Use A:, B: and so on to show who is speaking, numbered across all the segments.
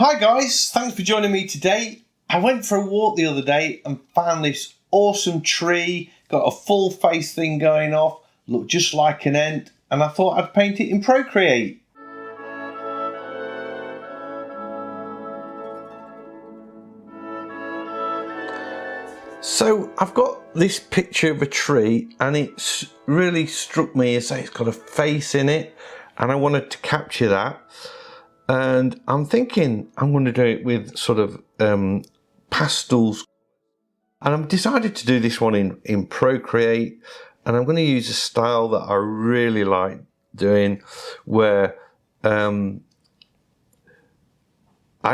A: Hi guys, thanks for joining me today. I went for a walk the other day and found this awesome tree, got a full face thing going off, looked just like an ant, and I thought I'd paint it in Procreate. So I've got this picture of a tree and it's really struck me as it's got a face in it and I wanted to capture that. And I'm thinking I'm going to do it with sort of pastels. And I've decided to do this one in Procreate. And I'm going to use a style that I really like doing where I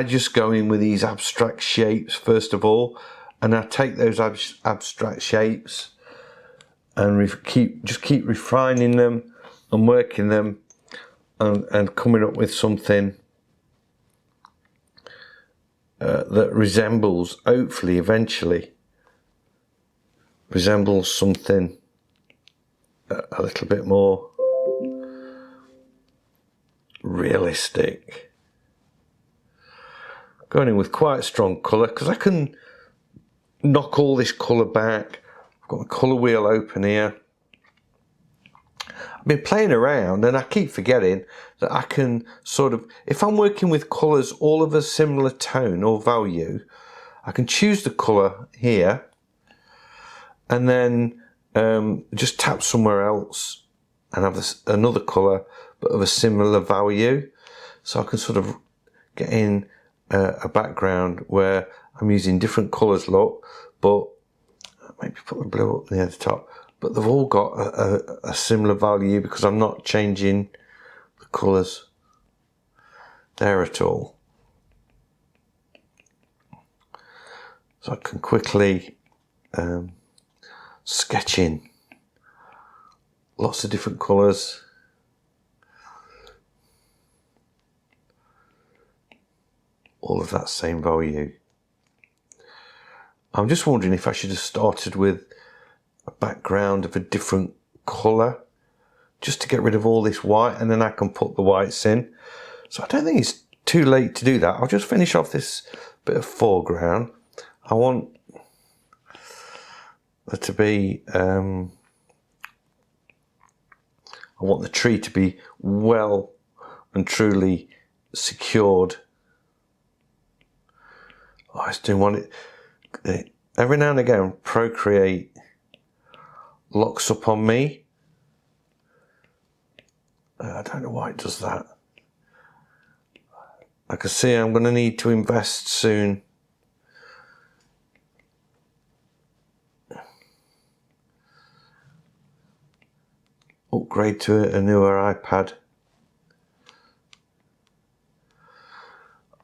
A: just go in with these abstract shapes first of all. And I take those abstract shapes and keep refining them and working them and coming up with something that resembles, hopefully eventually, resembles something a little bit more realistic. Going in with quite a strong colour because I can knock all this colour back. I've got my colour wheel open here. I've been playing around and I keep forgetting that I can sort of, if I'm working with colours all of a similar tone or value, I can choose the colour here and then just tap somewhere else and have another colour but of a similar value. So I can sort of get in a background where I'm using different colours, look, but maybe put the blue up near the top. But they've all got a similar value because I'm not changing the colours there at all. So I can quickly sketch in lots of different colours. All of that same value. I'm just wondering if I should have started with a background of a different colour just to get rid of all this white and then I can put the whites in. So I don't think it's too late to do that. I'll just finish off this bit of foreground. I want there to be, I want the tree to be well and truly secured. I just don't want it, every now and again Procreate locks up on me. I don't know why it does that. I can see I'm going to need to invest soon. Upgrade to a newer iPad.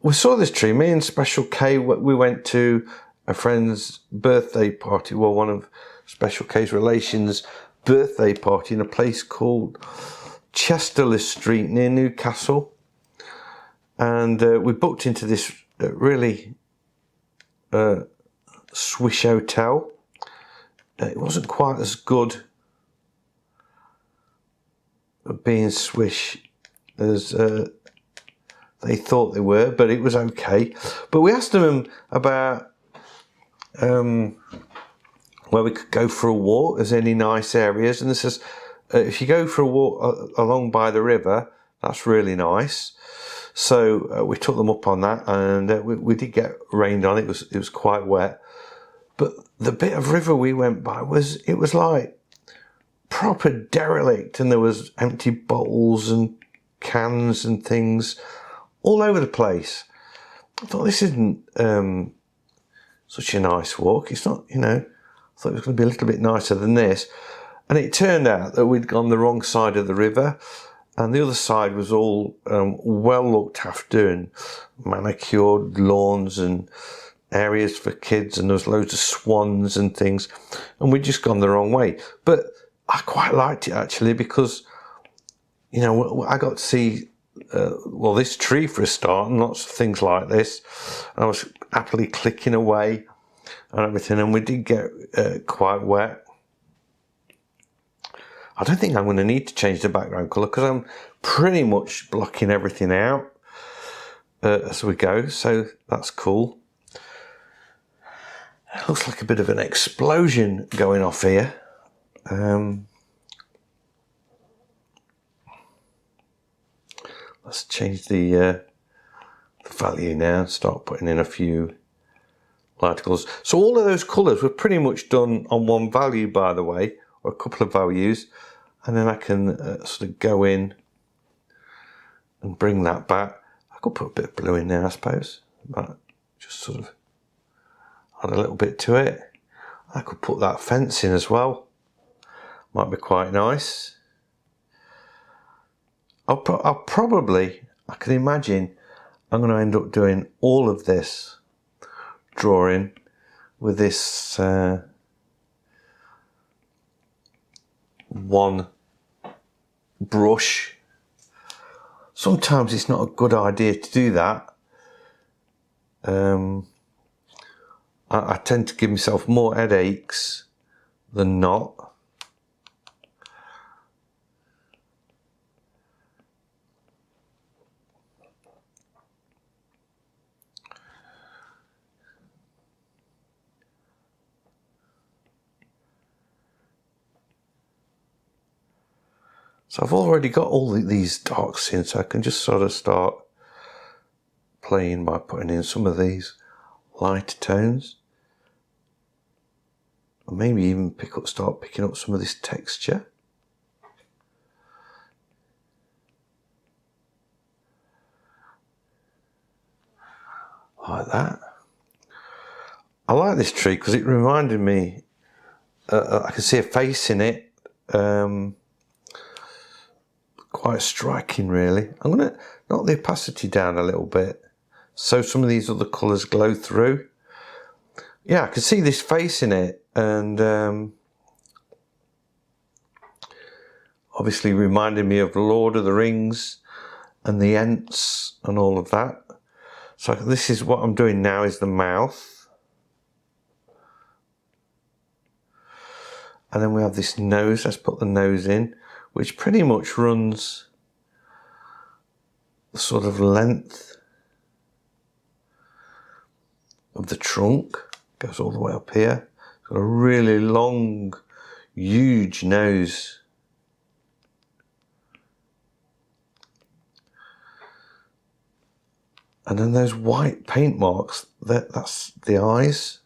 A: We saw this tree, me and Special K, we went to a friend's birthday party, well, one of Special K's relations' birthday party in a place called Chesterley Street near Newcastle. And we booked into this really swish hotel. It wasn't quite as good at being swish as they thought they were, but it was okay. But we asked them about where we could go for a walk. There's any nice areas, and this is if you go for a walk along by the river, that's really nice. So we took them up on that, and we did get rained on. It was quite wet, but the bit of river we went by was like proper derelict, and there was empty bottles and cans and things all over the place. I thought, this isn't such a nice walk. It's not, I thought it was going to be a little bit nicer than this. And it turned out that we'd gone the wrong side of the river, and the other side was all well looked after and manicured lawns and areas for kids, and there was loads of swans and things, and we'd just gone the wrong way. But I quite liked it actually because, I got to see this tree for a start and lots of things like this. And I was happily clicking away and everything, and we did get quite wet. I don't think I'm going to need to change the background colour because I'm pretty much blocking everything out. as we go, so that's cool. It looks like a bit of an explosion going off here. Let's change the value now and start putting in a few lighter colours. So all of those colours were pretty much done on one value, by the way, or a couple of values, and then I can sort of go in and bring that back. I could put a bit of blue in there, I suppose, but just sort of add a little bit to it. I could put that fence in as well. Might be quite nice. I can imagine I'm going to end up doing all of this drawing with this one brush. Sometimes it's not a good idea to do that. I tend to give myself more headaches than not. So I've already got all these darks in, so I can just sort of start playing by putting in some of these lighter tones. Or maybe even start picking up some of this texture. Like that. I like this tree because it reminded me, I can see a face in it. Quite striking, really. I'm going to knock the opacity down a little bit so some of these other colours glow through. Yeah, I can see this face in it, and obviously reminded me of Lord of the Rings and the Ents and all of that. So this is what I'm doing now, is the mouth. And then we have this nose. Let's put the nose in, which pretty much runs the sort of length of the trunk. Goes all the way up here. It's got a really long, huge nose. And then those white paint marks, that's the eyes.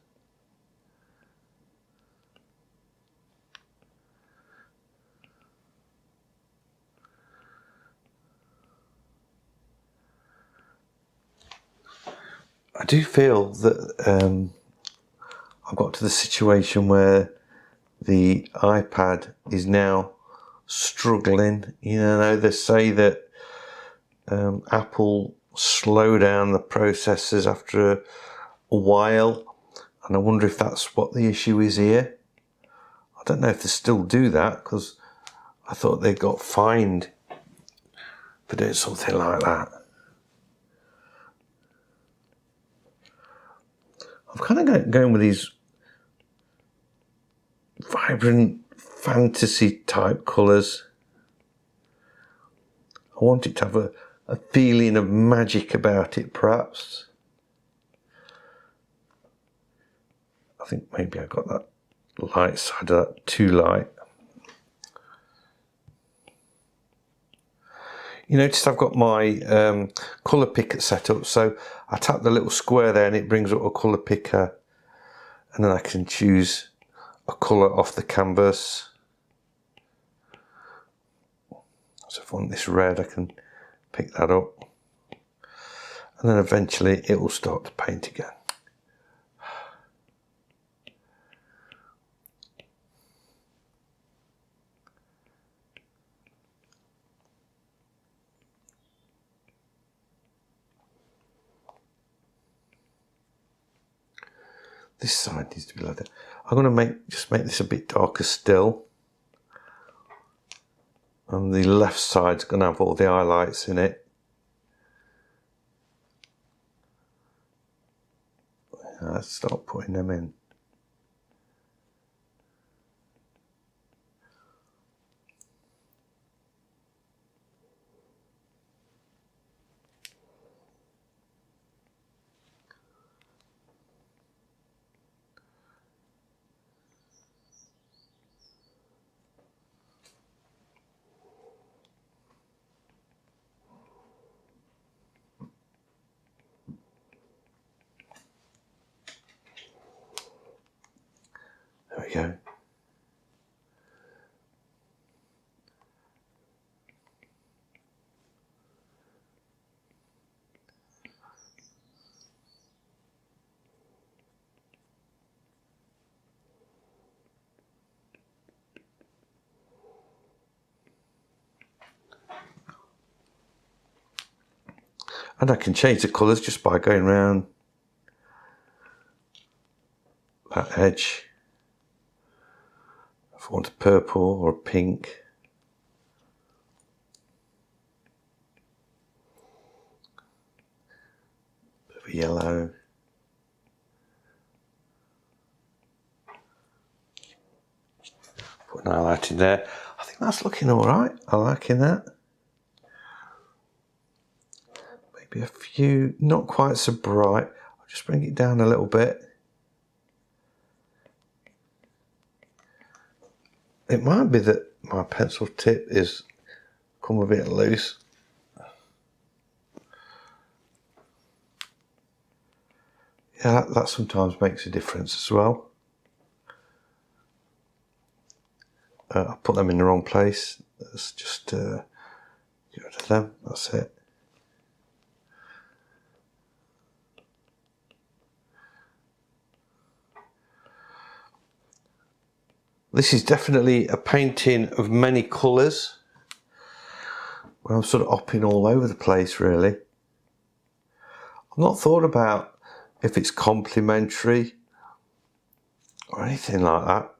A: I do feel that I've got to the situation where the iPad is now struggling. You know, they say that Apple slow down the processors after a while, and I wonder if that's what the issue is here. I don't know if they still do that, because I thought they got fined for doing something like that. I'm kind of going with these vibrant fantasy type colours. I want it to have a feeling of magic about it, perhaps. I think maybe I got that light side of that too light. You notice I've got my colour picker set up, so I tap the little square there and it brings up a colour picker, and then I can choose a colour off the canvas. So if I want this red, I can pick that up, and then eventually it will start to paint again. This side needs to be like that. I'm going to just make this a bit darker still. And the left side's going to have all the highlights in it. Let's start putting them in. And I can change the colours just by going around that edge. If I want a purple or a pink. Bit of a yellow. Put an highlight in there. I think that's looking alright. I'm liking that. Maybe a few, not quite so bright. I'll just bring it down a little bit. It might be that my pencil tip is come a bit loose. Yeah, that sometimes makes a difference as well. I put them in the wrong place. Let's just get rid of them. That's it. This is definitely a painting of many colours, where I'm sort of hopping all over the place really. I've not thought about if it's complementary or anything like that.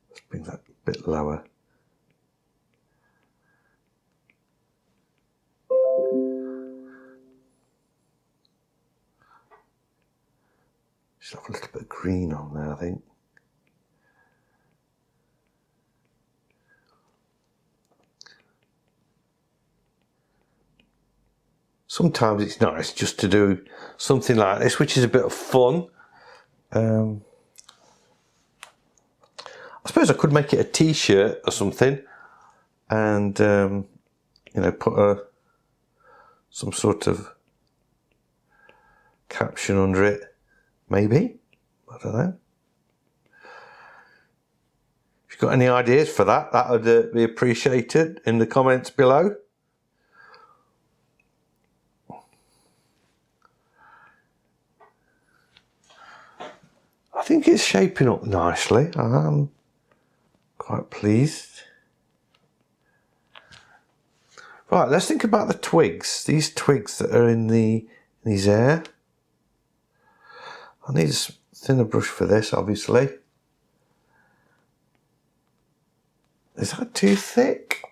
A: Let's bring that a bit lower. Just have a little bit of green on there, I think. Sometimes it's nice just to do something like this, which is a bit of fun. I suppose I could make it a t-shirt or something and, you know, put some sort of caption under it. Maybe. I don't know. If you've got any ideas for that, that would be appreciated in the comments below. I think it's shaping up nicely. I'm quite pleased. Right, let's think about the twigs. These twigs that are in these air. I need a thinner brush for this, obviously. Is that too thick?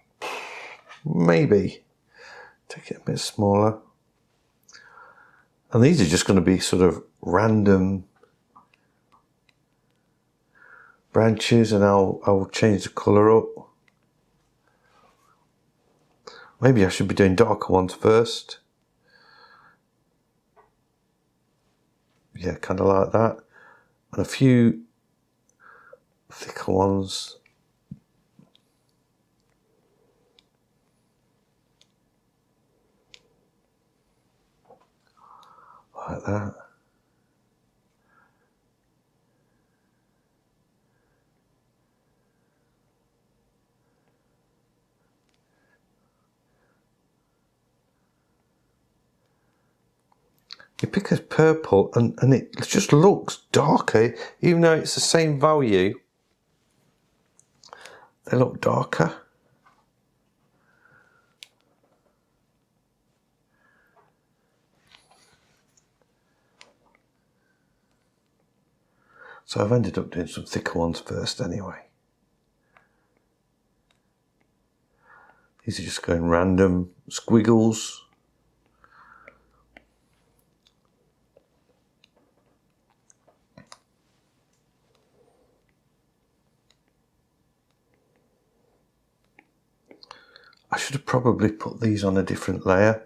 A: Maybe. Take it a bit smaller. And these are just going to be sort of random branches, and I'll change the colour up. Maybe I should be doing darker ones first. Yeah, kind of like that. And a few thicker ones. Like that. You pick a purple and it just looks darker, even though it's the same value. They look darker. So I've ended up doing some thicker ones first anyway. These are just going random squiggles. I should have probably put these on a different layer.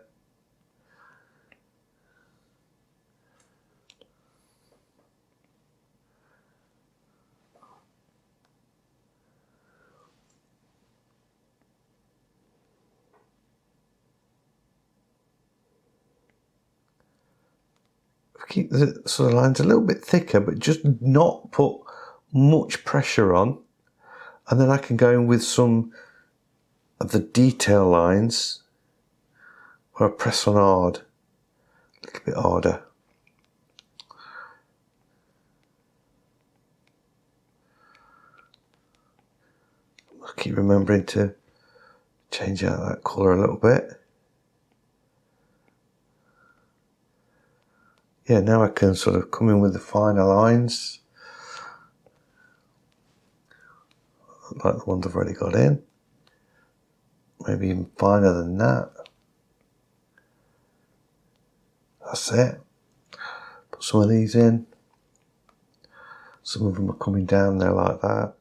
A: Keep the sort of lines a little bit thicker, but just not put much pressure on. And then I can go in with some of the detail lines or I press on hard, a little bit harder. I'll keep remembering to change out that colour a little bit. Yeah, now I can sort of come in with the finer lines, like the ones I've already got in. Maybe even finer than that. That's it. Put some of these in. Some of them are coming down there like that.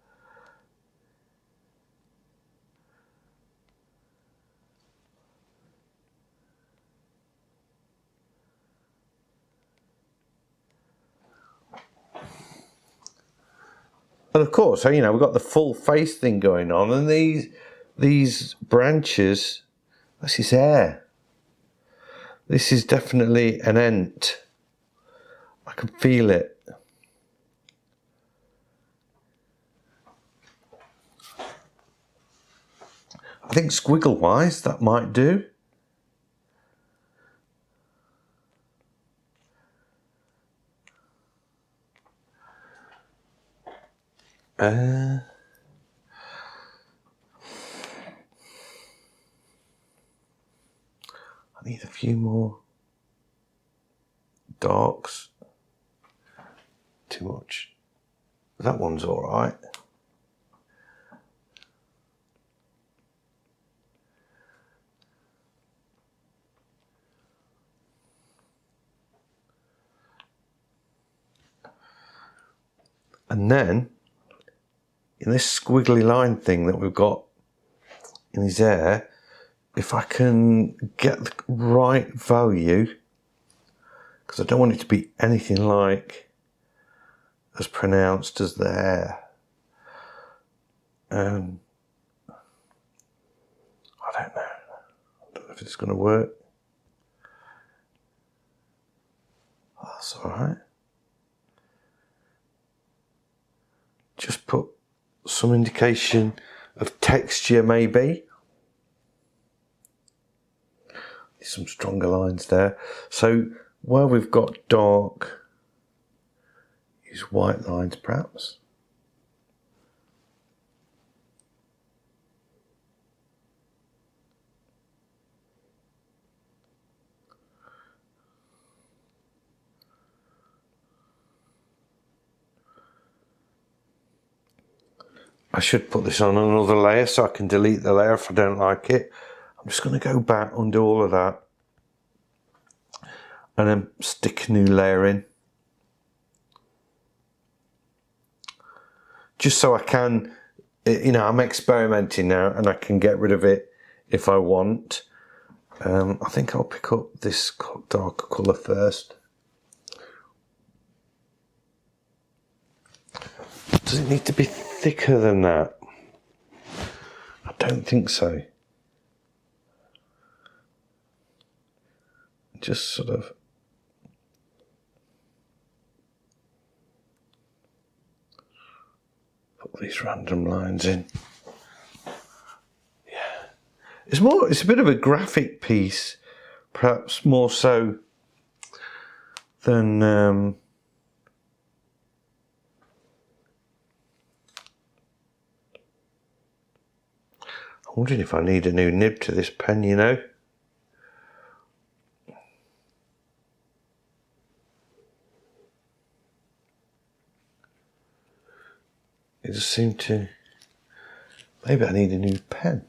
A: And of course, you know, we've got the full face thing going on, and these branches, that's his hair. This is definitely an ent. I can feel it. I think squiggle wise that might do. I need a few more darks. Too much. That one's all right. And then, in this squiggly line thing that we've got in his hair, if I can get the right value, because I don't want it to be anything like as pronounced as the hair. I don't know. I don't know if it's going to work. That's all right. Just put some indication of texture, maybe. Some stronger lines there. So where we've got dark, use white lines perhaps. I should put this on another layer so I can delete the layer if I don't like it. I'm just going to go back, undo all of that, and then stick a new layer in. Just so I can, you know, I'm experimenting now and I can get rid of it if I want. I think I'll pick up this darker colour first. Does it need to be thicker than that? I don't think so. Just sort of put these random lines in. Yeah. It's a bit of a graphic piece, perhaps more so than I'm wondering if I need a new nib to this pen, you know. It just seemed to, maybe I need a new pen.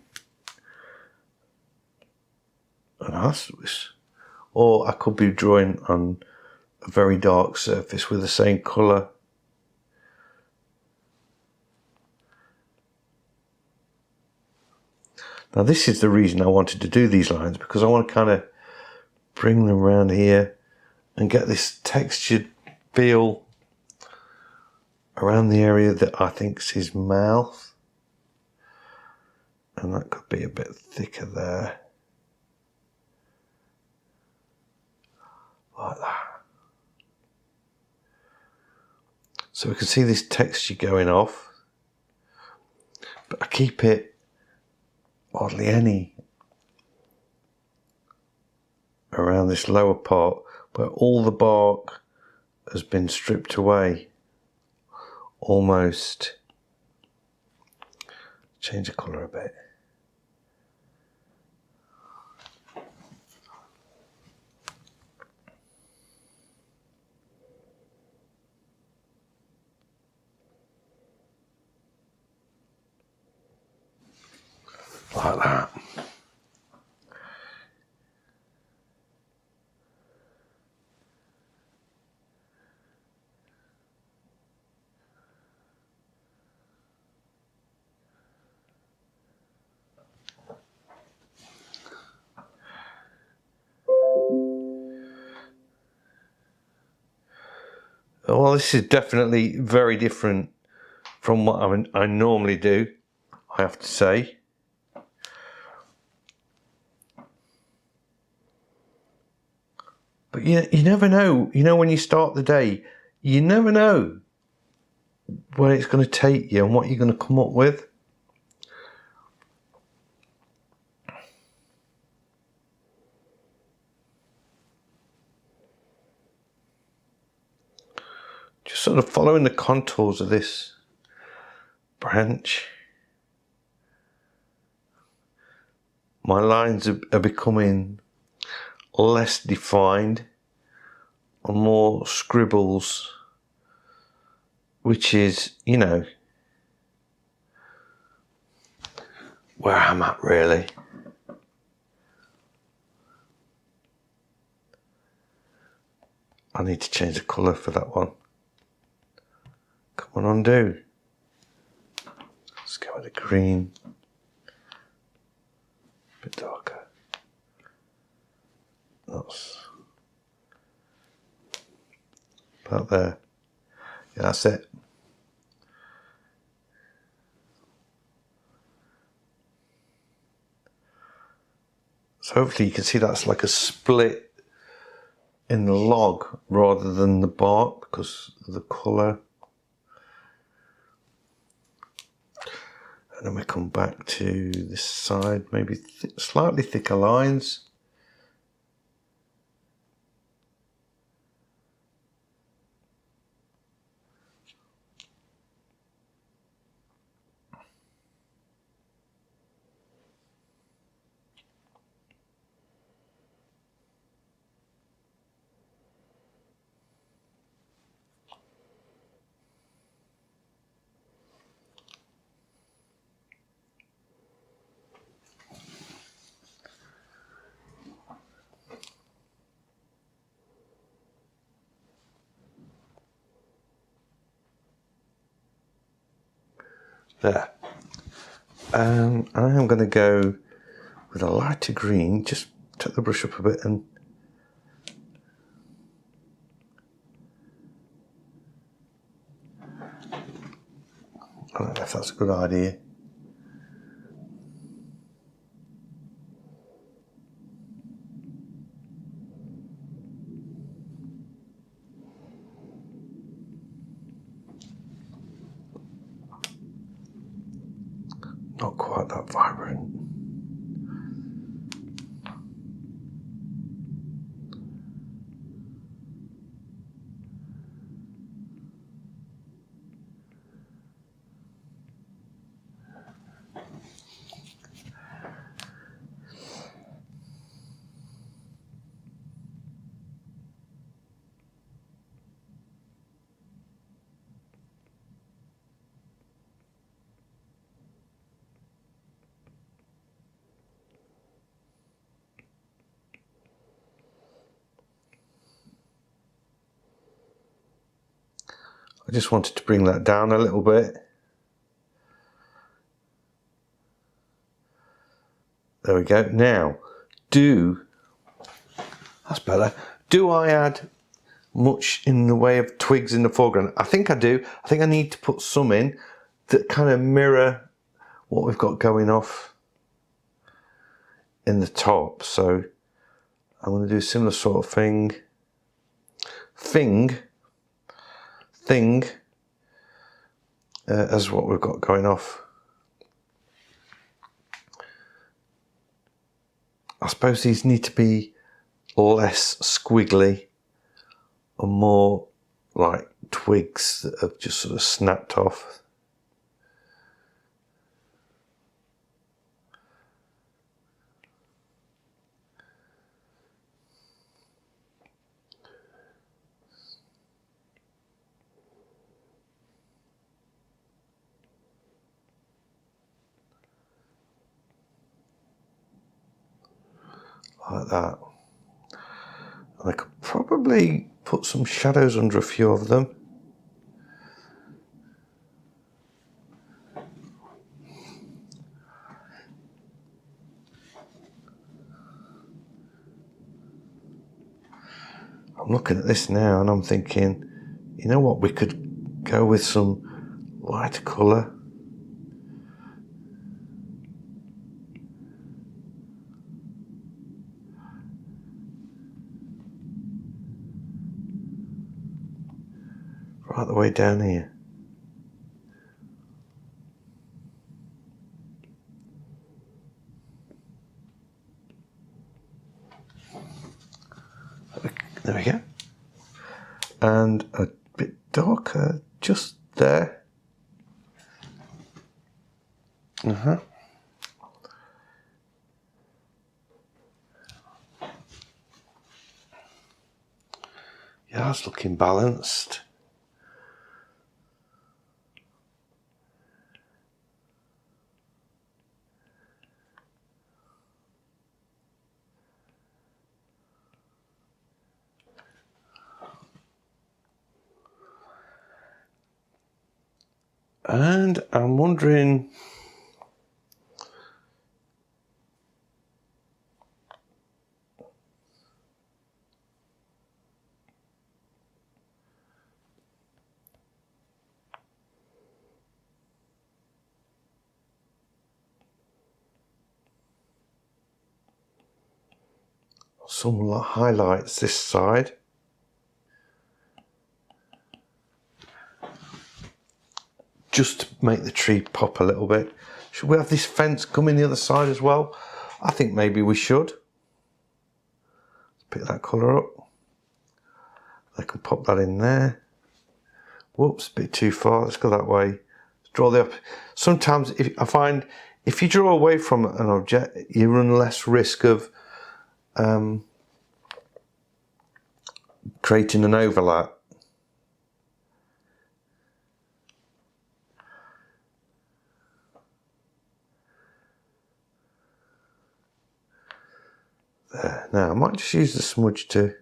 A: Or I could be drawing on a very dark surface with the same colour. Now this is the reason I wanted to do these lines, because I want to kind of bring them around here and get this textured feel around the area that I think's his mouth. And that could be a bit thicker there. Like that. So we can see this texture going off, but I keep it hardly any around this lower part where all the bark has been stripped away. Almost. Change the colour a bit. Like that. Well, this is definitely very different from what I normally do, I have to say. But you never know. You know, when you start the day, you never know where it's going to take you and what you're going to come up with. Just sort of following the contours of this branch. My lines are becoming less defined and more scribbles, which is, you know, where I'm at really. I need to change the colour for that one. Come on, undo. Let's go with the green. A bit darker. That's about there. Yeah, that's it. So hopefully you can see that's like a split in the log rather than the bark because of the colour. And then we come back to this side, maybe slightly thicker lines. There. And I am going to go with a lighter green, just tuck the brush up a bit and I don't know if that's a good idea. Not quite that vibrant. I just wanted to bring that down a little bit. There we go. Now, that's better. Do I add much in the way of twigs in the foreground? I think I do. I think I need to put some in that kind of mirror what we've got going off in the top. So I'm going to do a similar sort of thing as what we've got going off. I suppose these need to be less squiggly and more like twigs that have just sort of snapped off. Like that. And I could probably put some shadows under a few of them. I'm looking at this now and I'm thinking, you know what, we could go with some lighter colour. Right the way down here. There we go. And a bit darker just there. Yeah, that's looking balanced. And I'm wondering, some highlights this side. Just to make the tree pop a little bit. Should we have this fence coming the other side as well? I think maybe we should. Pick that colour up. I can pop that in there. Whoops, a bit too far. Let's go that way. Let's draw the up. Sometimes I find if you draw away from an object, you run less risk of creating an overlap. There. Now I might just use the smudge to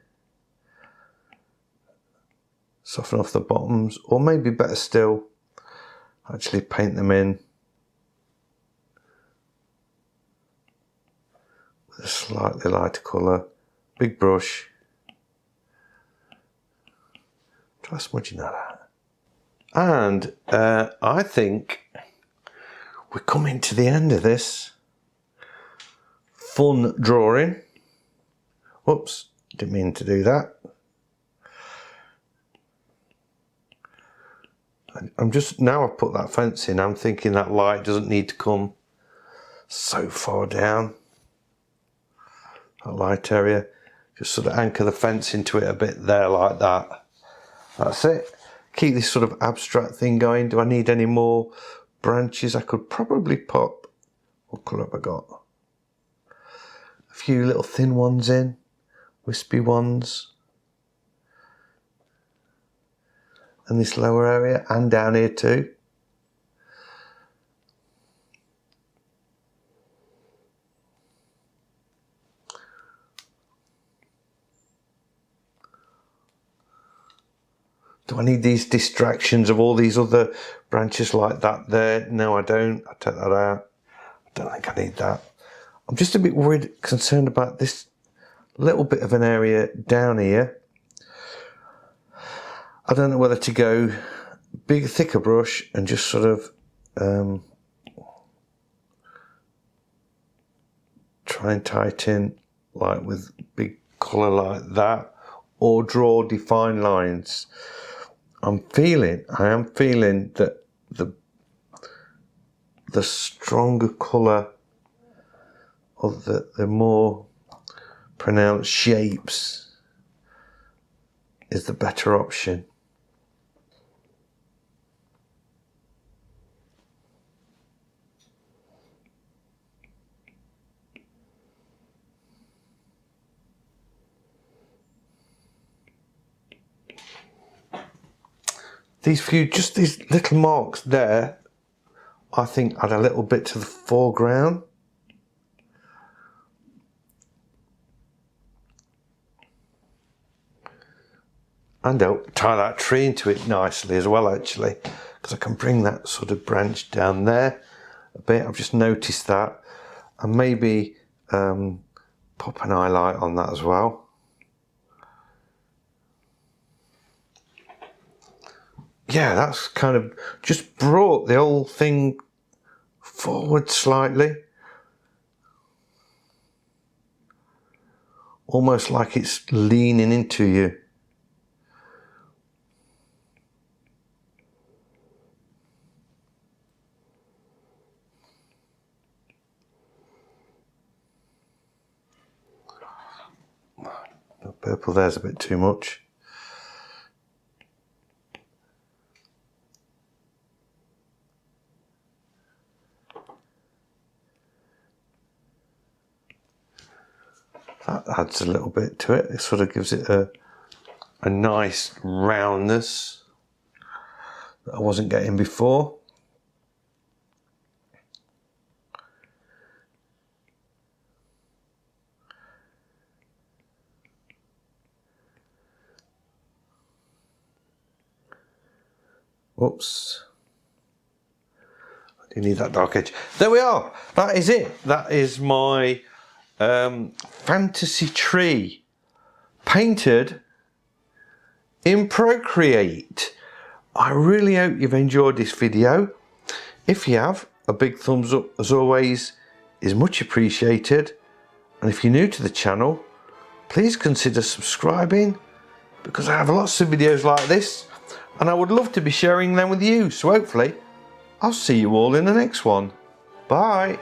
A: soften off the bottoms, or maybe better still, actually paint them in with a slightly lighter colour. Big brush. Try smudging that out. And I think we're coming to the end of this fun drawing. Whoops, didn't mean to do that. I'm just, now I've put that fence in, I'm thinking that light doesn't need to come so far down. That light area. Just sort of anchor the fence into it a bit there like that. That's it. Keep this sort of abstract thing going. Do I need any more branches? I could probably pop, what colour have I got? A few little thin ones in. Wispy ones, and this lower area, and down here too. Do I need these distractions of all these other branches like that there? No, I don't. I take that out. I don't think I need that. I'm just a bit worried, concerned about this little bit of an area down here. I don't know whether to go big, thicker brush and just sort of try and tighten like with big colour like that, or draw defined lines. I am feeling that the stronger colour, or the more pronounce shapes is the better option. Just these little marks there, I think add a little bit to the foreground. And I'll tie that tree into it nicely as well, actually, because I can bring that sort of branch down there a bit. I've just noticed that, and maybe pop an highlight on that as well. Yeah, that's kind of just brought the whole thing forward slightly. Almost like it's leaning into you. The purple there's a bit too much. That adds a little bit to it. It sort of gives it a nice roundness that I wasn't getting before. Whoops. I do need that dark edge. There we are. That is it. That is my fantasy tree painted in Procreate. I really hope you've enjoyed this video. If you have, a big thumbs up as always is much appreciated, and if you're new to the channel, please consider subscribing, because I have lots of videos like this and I would love to be sharing them with you. So hopefully I'll see you all in the next one. Bye.